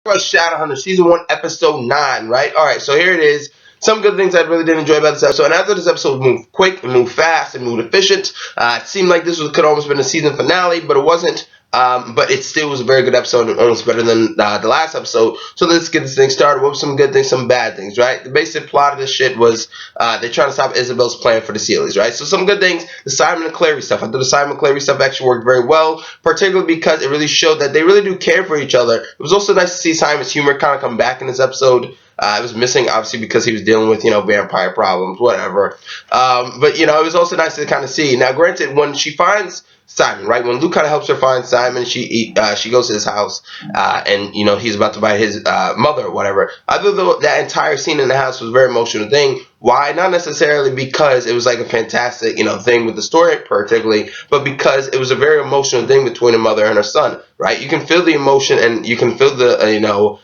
About Shadowhunters season 1 episode 9, right? All right, so here it is. Some good things I really did enjoy about this episode. And I thought this episode moved quick and moved fast and moved efficient. It seemed like this could almost been a season finale, but it wasn't. But it still was a very good episode and almost better than the last episode. So let's get this thing started with some good things, some bad things, right? The basic plot of this shit was they're trying to stop Isabel's plan for the Sealies, right? So some good things, the Simon and Clary stuff. I thought the Simon and Clary stuff actually worked very well, particularly because it really showed that they really do care for each other. It was also nice to see Simon's humor kind of come back in this episode. It was missing, obviously, because he was dealing with, vampire problems, whatever. But, it was also nice to kind of see. Now, granted, when she finds Simon, right? When Luke kind of helps her find Simon, she goes to his house, and he's about to buy his mother or whatever. I thought that entire scene in the house was a very emotional thing. Why? Not necessarily because it was like a fantastic thing with the story particularly, but because it was a very emotional thing between a mother and her son, right? You can feel the emotion and you can feel the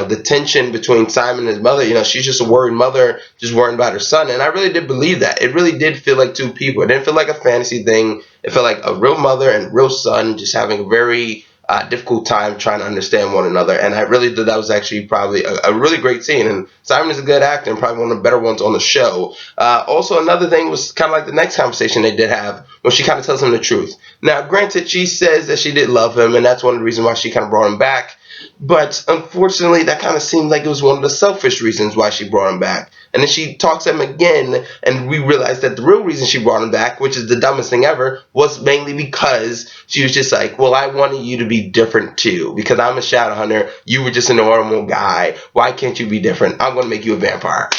the tension between Simon and his mother. She's just a worried mother, just worrying about her son. And I really did believe that. It really did feel like two people. It didn't feel like a fantasy thing. It felt like a real mother and real son just having a very difficult time trying to understand one another. And I really thought that was actually probably a really great scene. And Simon is a good actor and probably one of the better ones on the show. Also, another thing was kind of like the next conversation they did have when she kind of tells him the truth. Now, granted, she says that she did love him, and that's one of the reasons why she kind of brought him back. But unfortunately, that kind of seemed like it was one of the selfish reasons why she brought him back. And then she talks to him again, and we realized that the real reason she brought him back, which is the dumbest thing ever, was mainly because she was just like, well, I wanted you to be different too. Because I'm a Shadowhunter. You were just a normal guy. Why can't you be different? I'm going to make you a vampire.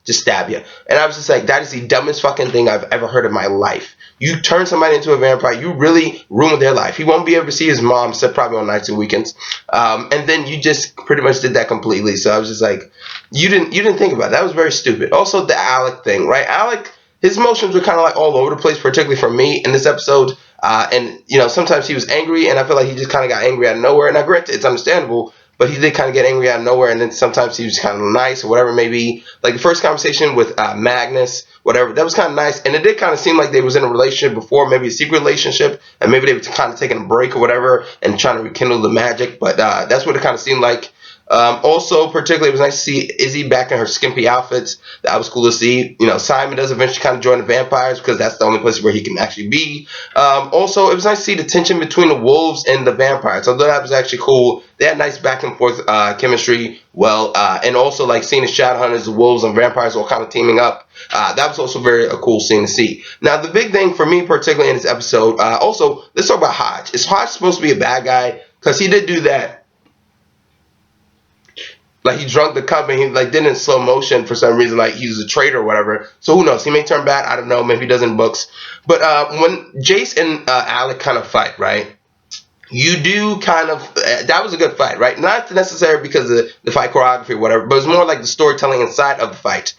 Just stab you. And I was just like, that is the dumbest fucking thing I've ever heard in my life. You turn somebody into a vampire, you really ruin their life. He won't be able to see his mom, except probably on nights and weekends. And then you just pretty much did that completely. So I was just like, you didn't think about it. That was very stupid. Also, the Alec thing, right? Alec, his emotions were kind of like all over the place, particularly for me in this episode. And sometimes he was angry, and I feel like he just kind of got angry out of nowhere. Now, granted, it's understandable. But he did kind of get angry out of nowhere, and then sometimes he was kind of nice or whatever, maybe. Like the first conversation with Magnus, whatever, that was kind of nice. And it did kind of seem like they was in a relationship before, maybe a secret relationship, and maybe they were kind of taking a break or whatever and trying to rekindle the magic. But that's what it kind of seemed like. Also, particularly, it was nice to see Izzy back in her skimpy outfits. That was cool to see. Simon does eventually kind of join the vampires because that's the only place where he can actually be. Also, it was nice to see the tension between the wolves and the vampires. So that was actually cool. They had nice back and forth chemistry. Well, and also like seeing the Shadowhunters, the wolves, and vampires all kind of teaming up. That was also very a cool scene to see. Now, the big thing for me, particularly in this episode, also, let's talk about Hodge. Is Hodge supposed to be a bad guy? Because he did do that. Like, he drunk the cup and he did it in slow motion for some reason, like he was a traitor or whatever. So who knows? He may turn bad. I don't know. Maybe he does in books. But when Jace and Alec kind of fight, right? You do kind of, that was a good fight, right? Not necessarily because of the fight choreography or whatever, but it's more like the storytelling inside of the fight.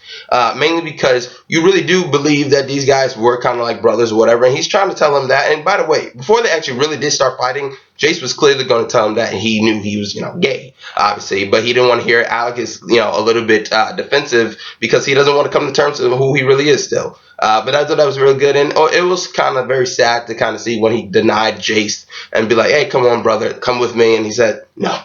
Mainly because you really do believe that these guys were kind of like brothers or whatever, and he's trying to tell him that. And by the way, before they actually really did start fighting, Jace was clearly going to tell him that he knew he was, gay, obviously, but he didn't want to hear it. Alec is, a little bit defensive because he doesn't want to come to terms with who he really is still. But I thought that was really good, and it was kind of very sad to kind of see when he denied Jace and be like, hey, come on, brother, come with me, and he said, no.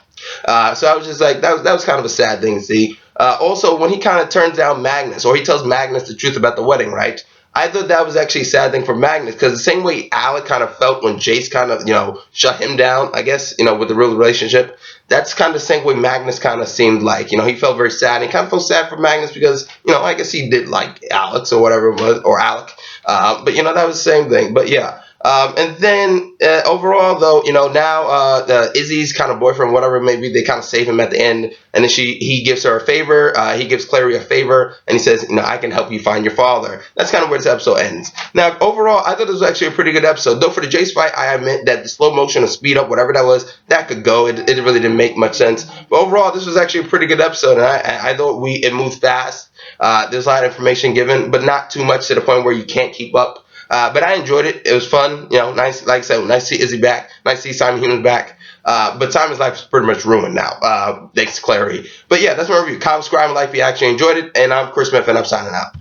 So I was just like, that was kind of a sad thing to see. Also, when he kind of turns down Magnus, or he tells Magnus the truth about the wedding, right? I thought that was actually a sad thing for Magnus, because the same way Alec kind of felt when Jace kind of, shut him down, I guess, with the real relationship, that's kind of the same way Magnus kind of seemed like, he felt very sad. And he kind of felt sad for Magnus because, I guess he did like Alex or whatever it was, or Alec. But, that was the same thing. But, yeah. And then overall, though, now Izzy's kind of boyfriend, whatever it may be, they kind of save him at the end. And then he gives her a favor. He gives Clary a favor. And he says, I can help you find your father. That's kind of where this episode ends. Now, overall, I thought this was actually a pretty good episode. Though for the Jace fight, I admit that the slow motion or speed up, whatever that was, that could go. It really didn't make much sense. But overall, this was actually a pretty good episode. And I thought it moved fast. There's a lot of information given, but not too much to the point where you can't keep up. But I enjoyed it. It was fun. Nice. Like I said, nice to see Izzy back. Nice to see Simon Human back. But Simon's life is pretty much ruined now. Thanks to Clary. But yeah, that's my review. Comment, subscribe, and like if you actually enjoyed it. And I'm Chris Smith, and I'm signing out.